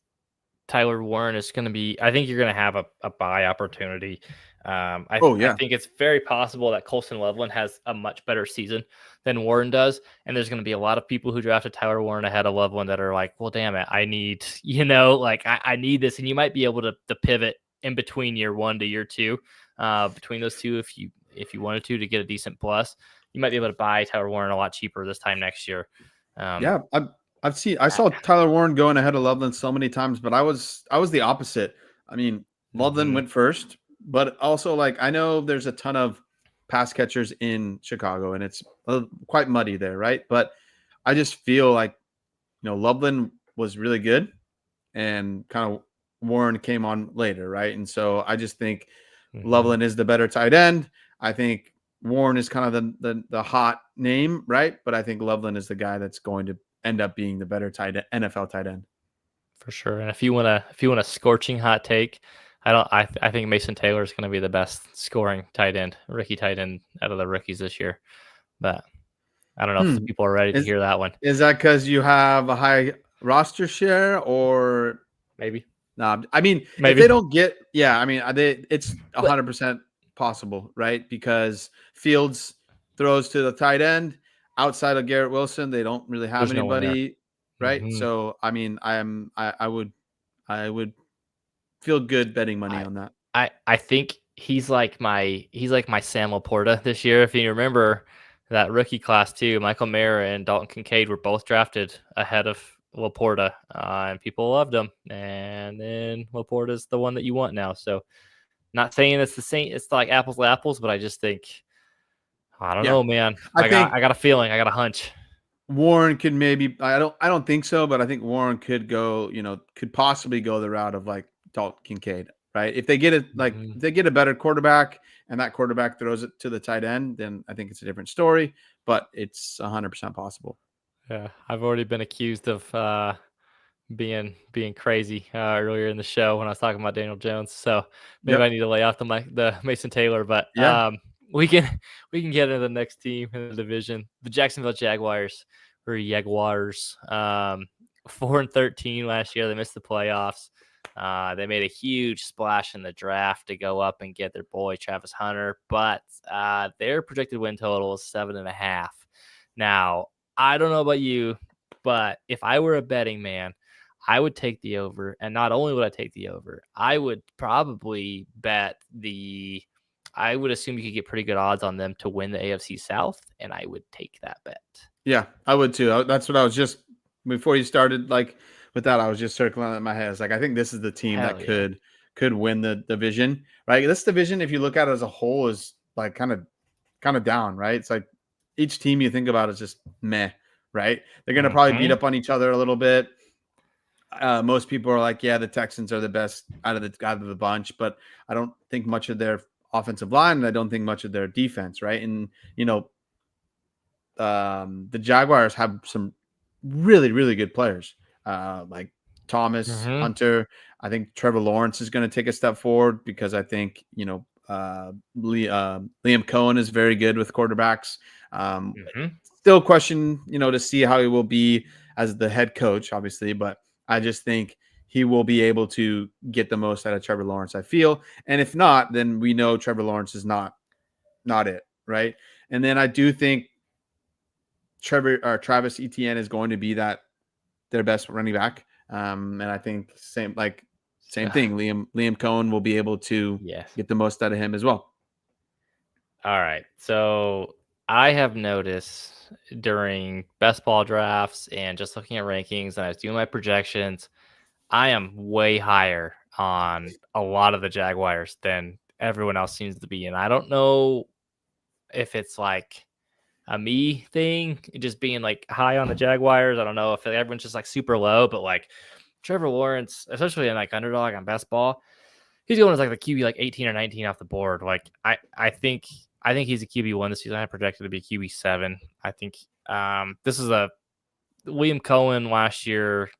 Tyler Warren is going to be. I think you're going to have a buy opportunity. Oh I yeah, think it's very possible that Colson Loveland has a much better season than Warren does, and there's going to be a lot of people who drafted Tyler Warren ahead of Loveland that are like, well, damn it, I need like I need this, and you might be able to pivot in between year 1 to year 2, between those two if you wanted to get a decent plus. You might be able to buy Tyler Warren a lot cheaper this time next year. Um, yeah. I saw Tyler Warren going ahead of Loveland so many times, but I was the opposite. I mean, Loveland mhm. went first, but also like I know there's a ton of pass catchers in Chicago, and it's quite muddy there, right? But I just feel like Loveland was really good, and kind of Warren came on later, right? And so I just think Mhm. Loveland is the better tight end. I think Warren is kind of the hot name, right? But I think Loveland is the guy that's going to end up being the better NFL tight end. For sure. And if you want a scorching hot take, I think Mason Taylor is going to be the best scoring rookie tight end out of the rookies this year. But I don't know if the Hmm. people are ready to Is hear that one. is that because you have a high roster share, or Maybe. no? I mean, if they Maybe. don't get, yeah, I mean, it's But 100% possible, right? Because Fields throws to the tight end outside of Garrett Wilson. They don't really have there's no one there. anybody, right? hmm So, I mean, I would feel good betting money I on that. I think he's like my Sam Laporta this year. If you remember that rookie class too, Michael Mayer and Dalton Kincaid were both drafted ahead of Laporta, and people loved him. And then Laporta's the one that you want now. So not saying it's the same. It's like apples to apples, but I just think I don't Yeah, know, man. I think I got a feeling. I got a hunch. Warren could maybe. I don't think so, but I think Warren could go. Could possibly go the route of like Dalton Kincaid, right? If they get it, like Mhm. if they get a better quarterback and that quarterback throws it to the tight end, then I think it's a different story. But it's 100% possible. Yeah, I've already been accused of being crazy earlier in the show when I was talking about Daniel Jones. So maybe Yep. I need to lay off the Mason Taylor. But Yeah. we can we can get into the next team in the division, the Jacksonville Jaguars or Jaguars. 4-13 last year. They missed the playoffs. They made a huge splash in the draft to go up and get their boy Travis Hunter, but their projected win total is 7.5. Now, I don't know about you, but if I were a betting man, I would take the over. And not only would I take the over, I would probably I would assume you could get pretty good odds on them to win the AFC South, and I would take that bet. Yeah, I would too. That's what I was just before you started. Like with that, I was just circling it in my head. It's like I think this is the team that Hell yeah. could win the division. Right. This division, if you look at it as a whole, is like kind of down. Right. It's like each team you think about is just meh. Right. They're gonna probably beat hmm up on each other a little bit. Most people are like, yeah, the Texans are the best out of the bunch, but I don't think much of their offensive line, and I don't think much of their defense. Right. And the Jaguars have some really, really good players, like Thomas hmm Hunter. I think Trevor Lawrence is going to take a step forward because I think Liam Cohen is very good with quarterbacks. Um, hmm Still question, to see how he will be as the head coach, obviously, but I just think he will be able to get the most out of Trevor Lawrence. I feel, and if not, then we know Trevor Lawrence is not it, right? And then I do think Travis Etienne is going to be their best running back. And I think same thing. Liam Cohen will be able to Yes. get the most out of him as well. All right. So I have noticed during best ball drafts and just looking at rankings, and I was doing my projections, I am way higher on a lot of the Jaguars than everyone else seems to be. And I don't know if it's like a me thing, just being like high on the Jaguars. I don't know if everyone's just like super low, but like Trevor Lawrence, especially in like underdog on best ball, he's going as like the QB like 18 or 19 off the board. Like I think he's a QB1 this season. I projected to be QB7. I think this is a William Cohen last year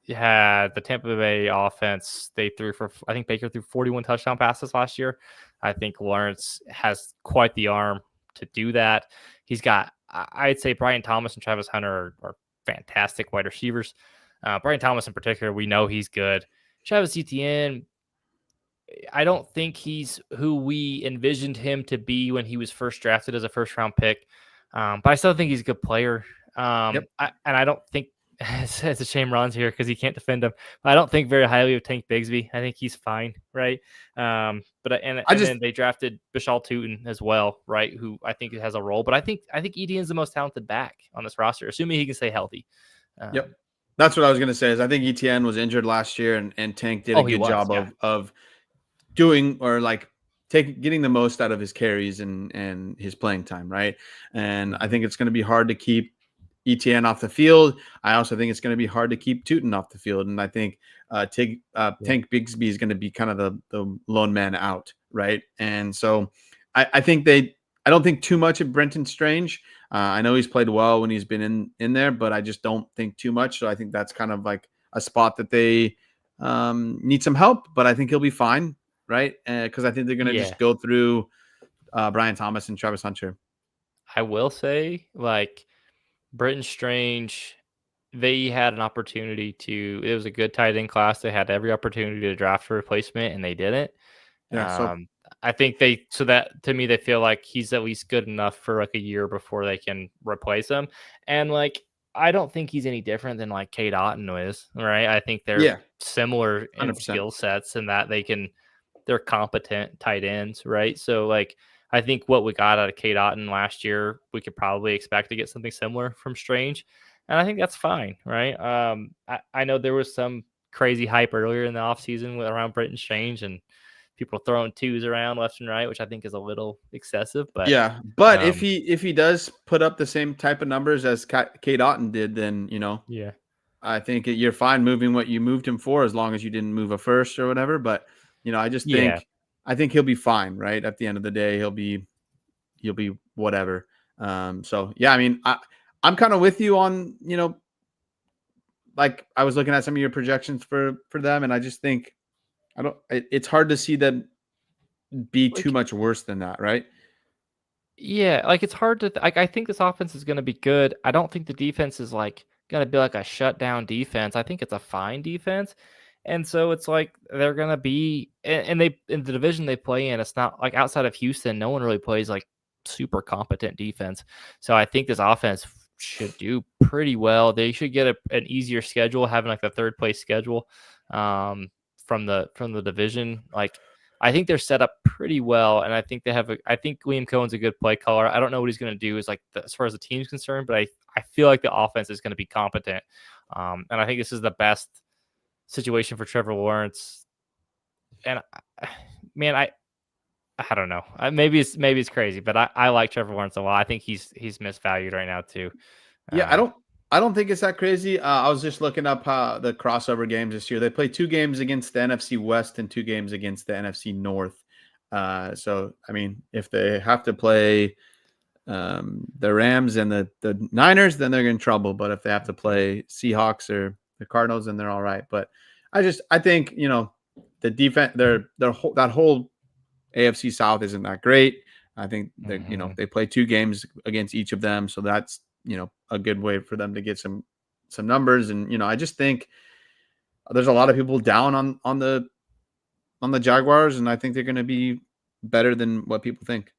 had the Tampa Bay offense. They threw for, I think Baker threw 41 touchdown passes last year. I think Lawrence has quite the arm to do that. He's got, I'd say Brian Thomas and Travis Hunter are fantastic wide receivers. Brian Thomas in particular, we know he's good. Travis Etienne, I don't think he's who we envisioned him to be when he was first drafted as a first round pick. But I still think he's a good player. And I don't think it's a shame Ron's here because he can't defend him. I don't think very highly of Tank Bigsby. I think he's fine, right? Then they drafted Bishal Tootin as well, right? Who I think has a role. But I think Etienne's the most talented back on this roster, assuming he can stay healthy. That's what I was going to say. Is I think Etienne was injured last year, and Tank did a good job of doing or like getting the most out of his carries and his playing time, right? And I think it's going to be hard to keep Etienne off the field. I also think it's going to be hard to keep Tootin off the field, and I think Tank Bigsby is going to be kind of the lone man out, right? And so I don't think too much of Brenton Strange. I know he's played well when he's been in there, but I just don't think too much. So I think that's kind of like a spot that they need some help, but I think he'll be fine, right? Because I think they're going to just go through Brian Thomas and Travis Hunter. I will say, like, Brenton Strange, they had an opportunity it was a good tight end class. They had every opportunity to draft a replacement, and they didn't. Yeah, I think that to me, they feel like he's at least good enough for like a year before they can replace him. And like, I don't think he's any different than like Cade Otton is, right? I think they're similar in 100%. skill sets and that they're competent tight ends, right? So like, I think what we got out of Cade Otton last year, we could probably expect to get something similar from Strange. And I think that's fine, right? I know there was some crazy hype earlier in the offseason around Brenton Strange and people throwing twos around left and right, which I think is a little excessive. But if he does put up the same type of numbers as Cade Otton did, then I think you're fine moving what you moved him for, as long as you didn't move a first or whatever. But I just think he'll be fine, right? At the end of the day, he'll be whatever. I mean, I'm kind of with you on like I was looking at some of your projections for them, and I just think it's hard to see them be too much worse than that, right? Yeah, like it's hard to I think this offense is going to be good. I don't think the defense is like going to be like a shutdown defense. I think it's a fine defense. And so it's like they're going to be and they in the division they play in, it's not like outside of Houston, no one really plays like super competent defense. So I think this offense should do pretty well. They should get an easier schedule, having like the third place schedule from the division. Like I think they're set up pretty well, and I think I think Liam Cohen's a good play caller. I don't know what he's going to do as far as the team's concerned, but I feel like the offense is going to be competent. And I think this is the best situation for Trevor Lawrence. And man, I don't know. Maybe it's crazy, but I like Trevor Lawrence a lot. I think he's misvalued right now too. I don't think it's that crazy. I was just looking up the crossover games this year. They play 2 games against the NFC West and 2 games against the NFC North. So, I mean, if they have to play the Rams and the Niners, then they're in trouble. But if they have to play Seahawks or the Cardinals, then they're all right. But I think, the defense, that whole AFC South isn't that great. I think that, they play 2 games against each of them. So that's, a good way for them to get some numbers. And, I just think there's a lot of people down on the Jaguars, and I think they're going to be better than what people think.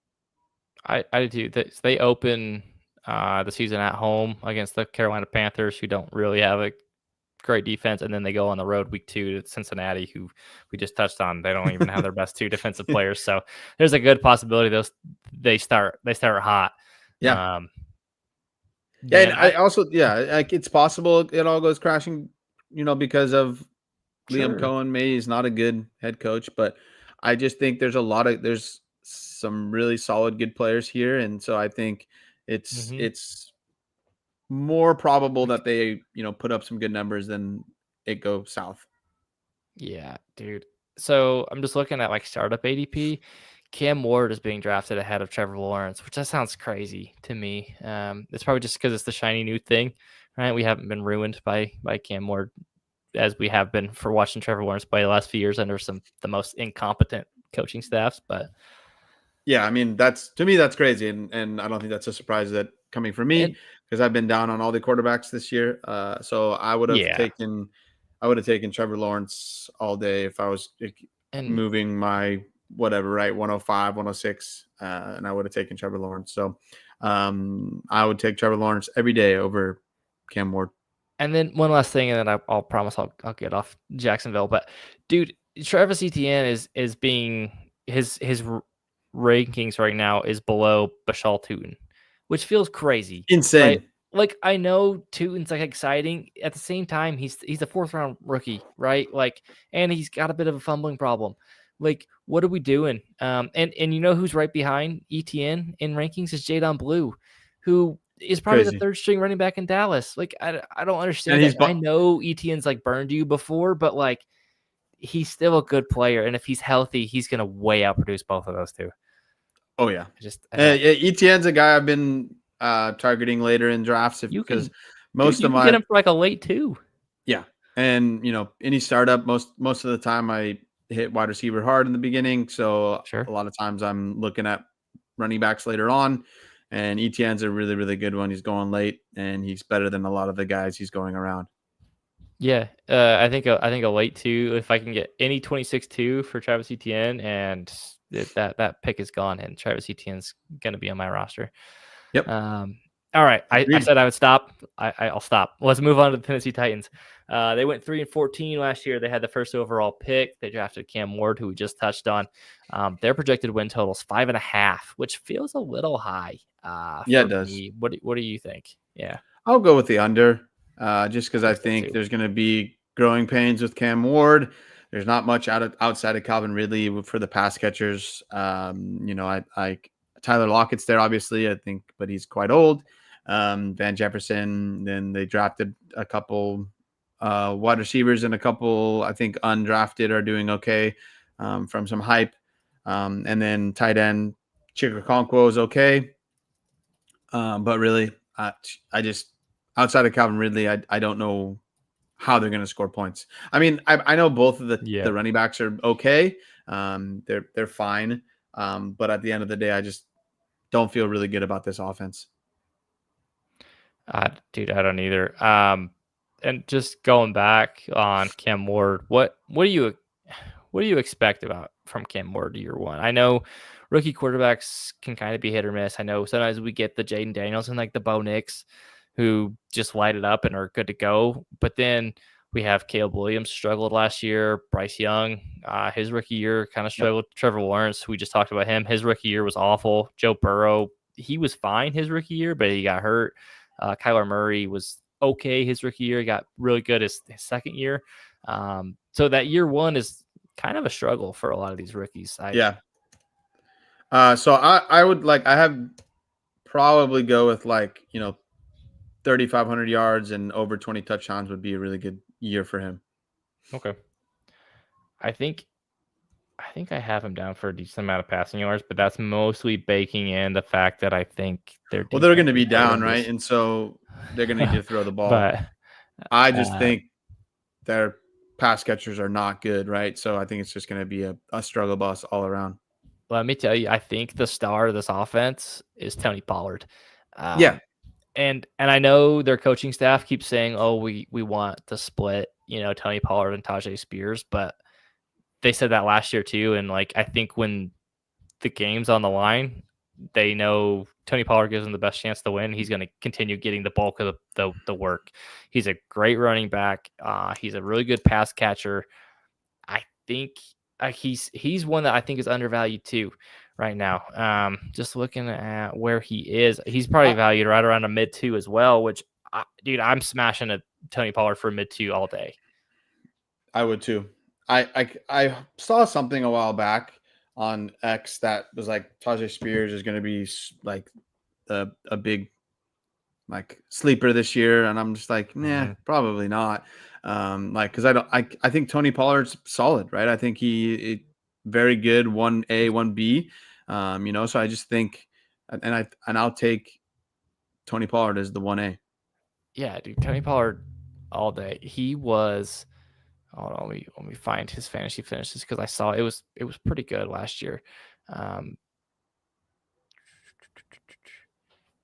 I do. They open the season at home against the Carolina Panthers, who don't really have a great defense, and then they go on the road week 2 to Cincinnati, who we just touched on. They don't even have their best 2 defensive players, so there's a good possibility they start hot. And I also, like it's possible it all goes crashing, because of Liam Sure. Cohen maybe is not a good head coach, but I just think there's some really solid good players here, and so I think Hmm. it's more probable that they put up some good numbers than it go south. Yeah, dude. So I'm just looking at like startup ADP. Cam Ward is being drafted ahead of Trevor Lawrence, which that sounds crazy to me. It's probably just because it's the shiny new thing, right? We haven't been ruined by Cam Ward as we have been for watching Trevor Lawrence play the last few years under the most incompetent coaching staffs. But Yeah, I mean that's to me that's crazy, and I don't think that's a surprise that coming from me and because I've been down on all the quarterbacks this year. So yeah, I would have taken Trevor Lawrence all day if I was and moving my whatever, right, 105, 106, and I would have taken Trevor Lawrence. So I would take Trevor Lawrence every day over Cam Ward. and then one last thing, and then I'll promise I'll get off Jacksonville. But dude, Travis Etienne is being his rankings right now is below Bashal Tootin, which feels crazy, right? Insane. Like I know Tootin's like exciting. At the same time, he's a fourth round rookie, right? Like, and he's got a bit of a fumbling problem. Like, what are we doing? And you know who's right behind ETN in rankings is Jadon Blue, who is probably the Crazy. third string running back in Dallas. Like, I don't And understand he's that. I know ETN's like burned you before, but like he's still a good player, and if he's healthy, he's gonna way outproduce both of those two. oh yeah. I don't. ETN's a guy I've been targeting later in drafts You because can, dude, most you of can get my him for like a late two. yeah, and any startup most of the time I hit wide receiver hard in the beginning, so Sure. a lot of times I'm looking at running backs later on, and ETN's a really really good one. He's going late, and he's better than a lot of the guys he's going around. Yeah, I think a late two. If I can get any 26-2 for Travis Etienne, and that pick is gone, and Travis Etienne's gonna be on my roster. Yep, Um, all right, I agreed. said I would stop. I'll stop. Let's move on to the Tennessee Titans. They went 3-14 last year. They had the first overall pick. They drafted Cam Ward, who we just touched on. Their projected win total is 5.5, which feels a little high Yeah, it for does. me. What do you think? Yeah, I'll go with the under, just because I I think so think too. there's going to be growing pains with Cam Ward. There's not much outside of Calvin Ridley for the pass catchers. I Tyler Lockett's there, obviously, I think, but he's quite old. Van Jefferson. Then they drafted a couple wide receivers and a couple, I think, undrafted are doing okay from some hype. And then tight end Chikakonkwo is okay. But really, I just outside of Calvin Ridley, I don't know how they're going to score points. I mean, I know both of Yeah. the running backs are okay. They're fine. But at the end of the day, I just don't feel really good about this offense. Dude, I don't either. And just going back on Cam Ward, what do you expect about from Cam Ward year one? I know rookie quarterbacks can kind of be hit or miss. I know sometimes we get the Jaden Daniels and like the Bo Nix who just light it up and are good to go. But then we have Caleb Williams struggled last year. Bryce Young, his rookie year kind of Yep. struggled. Trevor Lawrence, we just talked about him. His rookie year was awful. Joe Burrow, he was fine his rookie year, but he got hurt. Kyler Murray was okay his rookie year. He got really good his second year. So that year one is kind of a struggle for a lot of these rookies. Yeah. So I would I have probably go with 3,500 yards and over 20 touchdowns would be a really good year for him. Okay. I think I have him down for a decent amount of passing yards, but that's mostly baking in the fact that I think their Well, they're going defense to is be down, right? horrendous. And so they're going to need to throw the ball. But I just uh, think their pass catchers are not good, right? So I think it's just going to be a struggle bus all around. let me tell you, I think the star of this offense is Tony Pollard. Yeah. And I know their coaching staff keeps saying, "Oh, we want to split, Tony Pollard and Tajay Spears," but they said that last year too. And I think when the game's on the line, they know Tony Pollard gives them the best chance to win. He's going to continue getting the bulk of the work. He's a great running back. He's a really good pass catcher. I think he's one that I think is undervalued too right now. Just looking at where he is, he's probably valued right around a mid two as well, which dude, I'm smashing a Tony Pollard for a mid two all day. I would too. I saw something a while back on X that was like Tajay Spears is going to be like a big like sleeper this year, and I'm just like, nah, probably not. Like because I think Tony Pollard's solid, right? I think he very good 1A 1B, So I just think, and I'll take Tony Pollard as the 1A. Yeah, dude, Tony Pollard all day. He was. Hold on, let me find his fantasy finishes because I saw it was pretty good last year.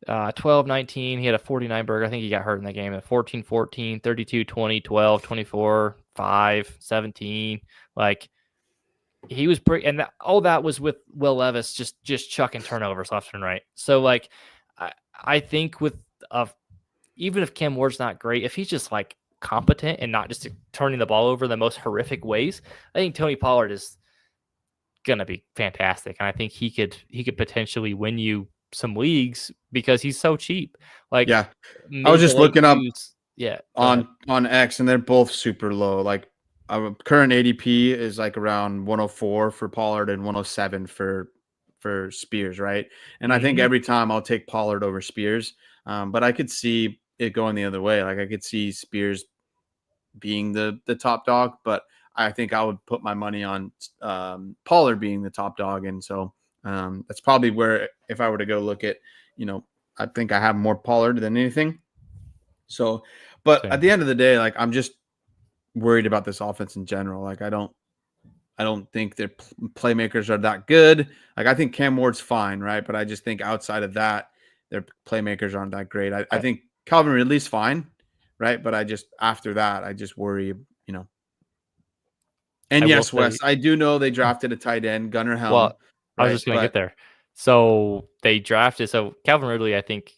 12, 19, he had a 49 burger. I think he got hurt in the game at 14, 14, 32, 20, 12, 24, 5, 17. Like he was pretty, and all that was with Will Levis just chucking turnovers left and right. So like, I think with even if Cam Ward's not great, if he's just like competent and not just turning the ball over in the most horrific ways, I think Tony Pollard is gonna be fantastic, and I think he could potentially win you some leagues because he's so cheap. Like, yeah, I was just looking up on X, and they're both super low. Like current ADP is like around 104 for Pollard and 107 for Spears, right? And I think every time I'll take Pollard over Spears, but I could see it going the other way. Like I could see Spears being the top dog, but I think I would put my money on Pollard being the top dog, and so that's probably where if I were to go look at, I think I have more Pollard than anything. So, but at the end of the day, like I'm just worried about this offense in general. Like I don't think their playmakers are that good. Like I think Cam Ward's fine, right? But I just think outside of that, their playmakers aren't that great. I think Calvin Ridley's fine, right? But after that, I just worry, And yes, Wes, I do know they drafted a tight end, Gunnar Helm. Well, I was just going to get there. So they drafted. So Calvin Ridley, I think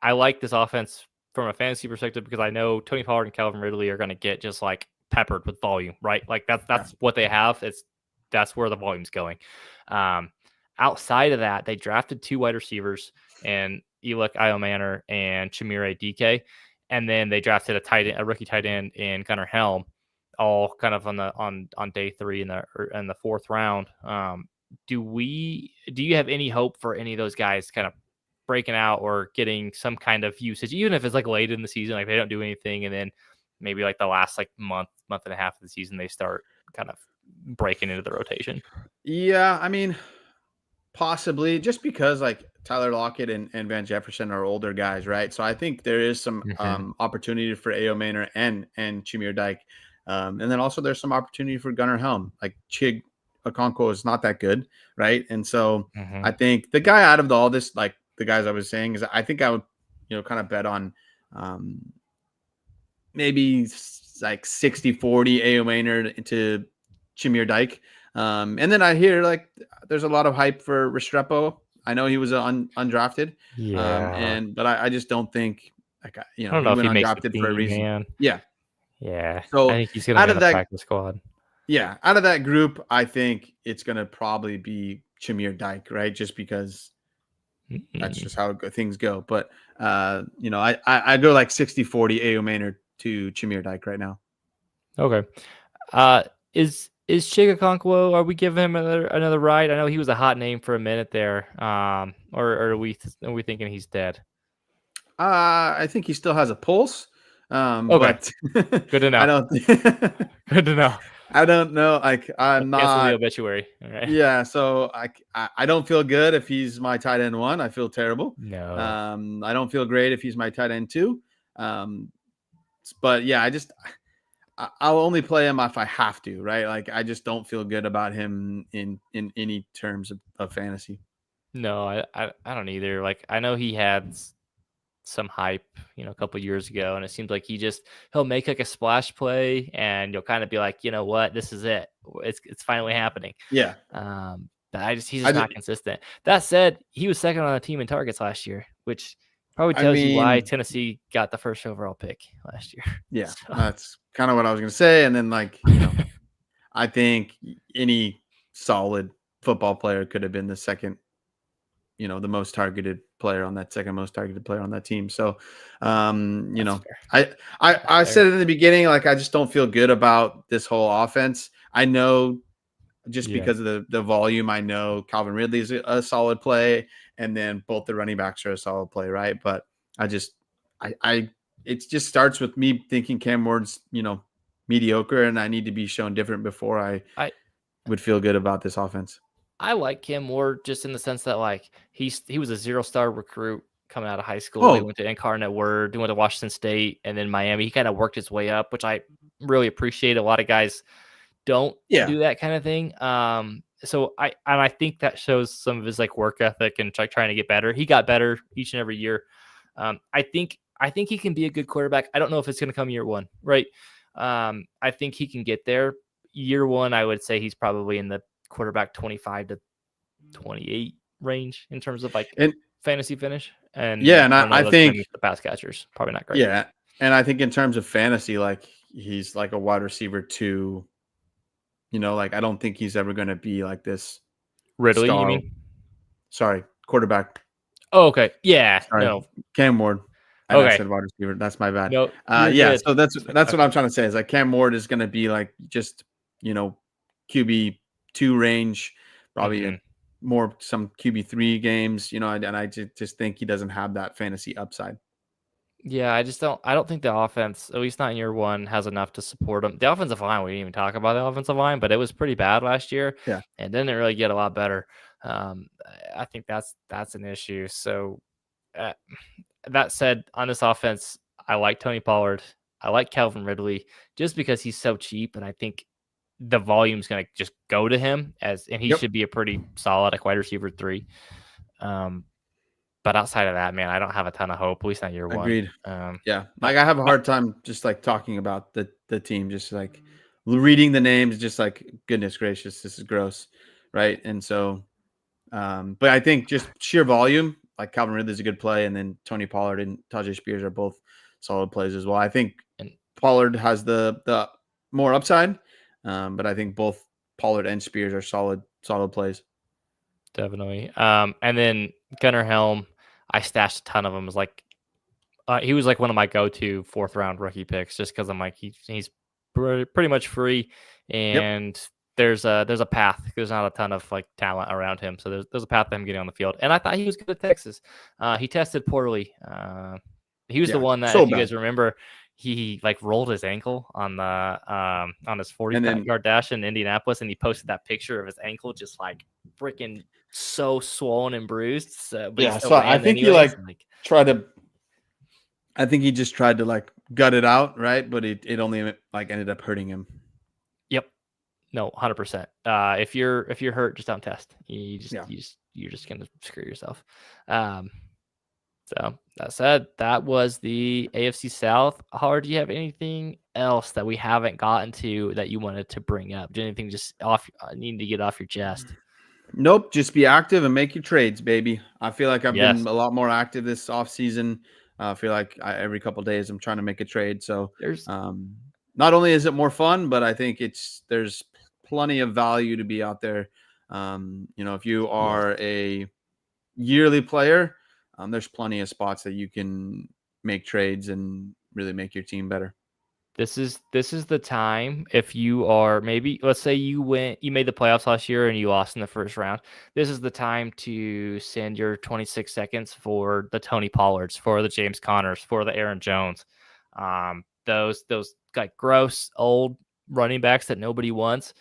I like this offense from a fantasy perspective because I know Tony Pollard and Calvin Ridley are going to get just like peppered with volume, right? Like that's what they have. That's where the volume's going. Outside of that, they drafted 2 wide receivers and Elick Iomanor and Chimere DK, and then they drafted a rookie tight end in Gunnar Helm, all kind of on day 3 in the 4th round. Do you have any hope for any of those guys kind of breaking out or getting some kind of usage, even if it's like late in the season, like they don't do anything, and then maybe like the last like month and a half of the season they start kind of breaking into the rotation? Yeah, I mean, possibly just because like Tyler Lockett and Van Jefferson are older guys, right? So I think there is some opportunity for Iomanor and Chimere Dike. And then also there's some opportunity for Gunnar Helm. Like Chig Okonkwo is not that good, right? And so I think the guy out of all this, like the guys I was saying, is I think I would, kind of bet on maybe like 60-40 Iomanor to Chimere Dike. And then I hear like there's a lot of hype for Restrepo. I know he was undrafted. Yeah. But I just don't think like I don't know he if he went makes undrafted the for a team, reason. man. Yeah. So I think he's gonna be on the practice squad. Yeah, out of that group, I think it's gonna probably be Chimere Dike, right? Just because that's just how things go. But I go like 60-40 Iomanor to Chimere Dike right now. Okay. Is Chig Okonkwo, are we giving him another ride? I know he was a hot name for a minute there. Or are we thinking he's dead? I think he still has a pulse. Okay. But good to know. I don't. Good to know. I don't know. Like I'm not. Cancel the obituary. All right. Yeah. So I don't feel good if he's my tight end 1. I feel terrible. No. I don't feel great if he's my tight end 2. But yeah, I'll only play him if I have to, right? Like I just don't feel good about him in any terms of fantasy. No, I don't either. Like I know he had some hype, a couple of years ago, and it seems like he'll make like a splash play, and you'll kind of be like, you know what, this is it. It's finally happening. Yeah. But he's just not consistent. That said, he was second on the team in targets last year, which probably tells you why Tennessee got the first overall pick last year. Yeah, so. That's kind of what I was going to say. And then, like, I think any solid football player could have been the second, the most targeted player on that second most targeted player on that team. So, That's I fair. said in the beginning, like, I just don't feel good about this whole offense. I know just Yeah. because of the volume, I know Calvin Ridley is a solid play, and then both the running backs are a solid play, right? But it just starts with me thinking Cam Ward's, mediocre, and I need to be shown different before I I would feel good about this offense. I like Cam Ward just in the sense that like he was a 0-star recruit coming out of high school. He Oh, went to Incarnate Word, went to Washington State, and then Miami. He kind of worked his way up, which I really appreciate. A lot of guys don't yeah. do that kind of thing. So I think that shows some of his like work ethic and trying to get better. He got better each and every year. I think he can be a good quarterback. I don't know if it's going to come year one, right? I think he can get there. Year one, I would say he's probably in the quarterback 25 to 28 range in terms of like And fantasy finish. And yeah, and I don't know I those think, the pass catchers probably not great. yeah, and I think in terms of fantasy, like, he's like a wide receiver too. Like, I don't think he's ever going to be like this Ridley, you star. mean? Sorry, quarterback. Oh, okay. Yeah. Sorry, No. Cam Ward. And I Okay. said wide receiver. That's my bad. No, you're Yeah. good. So that's what I'm trying to say is like Cam Ward is going to be like just QB2 range, probably Mhm. some QB3 games. And I just think he doesn't have that fantasy upside. Yeah, I don't think the offense, at least not in year one, has enough to support them. The offensive line, we didn't even talk about the offensive line, but it was pretty bad last year. Yeah. And didn't really get a lot better. I think that's an issue. So uh, that said, on this offense, I like Tony Pollard. I like Calvin Ridley just because he's so cheap, and I think the volume's going to just go to him and he Yep. should be a pretty solid like wide receiver 3. But outside of that, man, I don't have a ton of hope. At least not year one. Agreed. Yeah. Like, I have a hard time just like talking about the team, just like reading the names, just like, goodness gracious, this is gross. Right. And so, but I think just sheer volume, like Calvin Ridley is a good play, and then Tony Pollard and Tajay Spears are both solid plays as well. I think Pollard has the more upside, but I think both Pollard and Spears are solid plays. Definitely. And then Gunnar Helm, I stashed a ton of them. He was like one of my go-to 4th round rookie picks, just because I'm like he's pretty much free, and there's a path. There's not a ton of like talent around him, so there's a path to him getting on the field. And I thought he was good at Texas. He tested poorly. He was the one that, if you guys remember, he like rolled his ankle on his 40-yard dash in Indianapolis, and he posted that picture of his ankle just like freaking so swollen and bruised. So I think he I think he just tried to like gut it out, right? But it only like ended up hurting him. Yep. No, 100%. If you're hurt, just don't test. You're just gonna screw yourself. So that said, that was the AFC South. Howard, do you have anything else that we haven't gotten to that you wanted to bring up? Do anything just need to get off your chest? Nope. Just be active and make your trades, baby. I feel like I've been a lot more active this off season. I feel like every couple of days I'm trying to make a trade. So there's not only is it more fun, but I think there's plenty of value to be out there. If you are a yearly player, there's plenty of spots that you can make trades and really make your team better. This is the time. If you are, maybe, let's say you made the playoffs last year and you lost in the first round. This is the time to send your 26 seconds for the Tony Pollards, for the James Connors, for the Aaron Jones. Those like gross old running backs that nobody wants.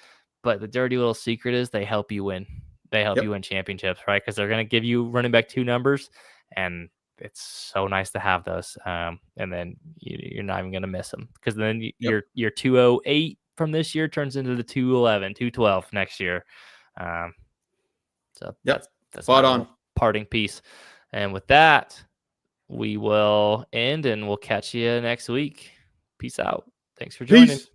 But the dirty little secret is they help you win. They help you win championships, right? Because they're going to give you running back 2 numbers, and it's so nice to have those. And then you're not even going to miss them, because then your 208 from this year turns into the 211, 212 next year. So that's spot on. Parting piece. And with that, we will end, and we'll catch you next week. Peace out. Thanks for joining. Peace.